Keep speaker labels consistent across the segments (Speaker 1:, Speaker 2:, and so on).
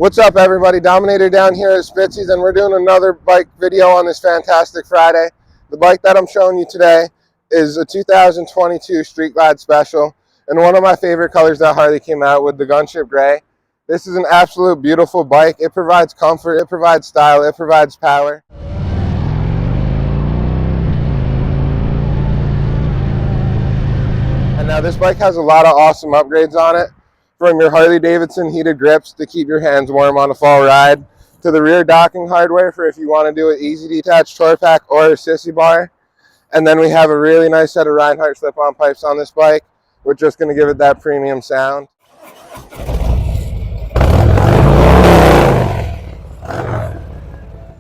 Speaker 1: What's up, everybody? Dominator down here at Spitzy's, and we're doing another bike video on this fantastic Friday. The bike that I'm showing you today is a 2022 Street Glide Special, and one of my favorite colors that Harley came out with, the Gunship Gray. This is an absolute beautiful bike. It provides comfort, it provides style, it provides power. And now this bike has a lot of awesome upgrades on it. From your Harley-Davidson heated grips to keep your hands warm on a fall ride, to the rear docking hardware for if you want to do an easy detached tour pack or a sissy bar. And then we have a really nice set of Reinhardt slip-on pipes on this bike. We're just going to give it that premium sound.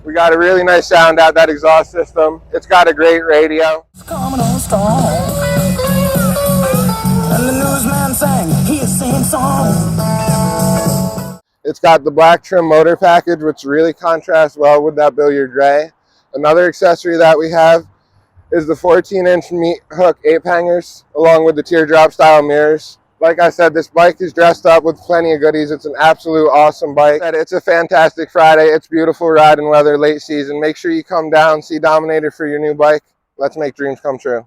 Speaker 1: We got a really nice sound out that exhaust system. It's got a great radio.
Speaker 2: It's coming on strong. And the newsman sang his same song.
Speaker 1: It's got the black trim motor package, which really contrasts well with that billiard gray. Another accessory that we have is the 14-inch meat hook ape hangers, along with the teardrop style mirrors. Like I said, this bike is dressed up with plenty of goodies. It's an absolute awesome bike. It's a fantastic Friday. It's beautiful riding weather late season. Make sure you come down, see Dominator for your new bike. Let's make dreams come true.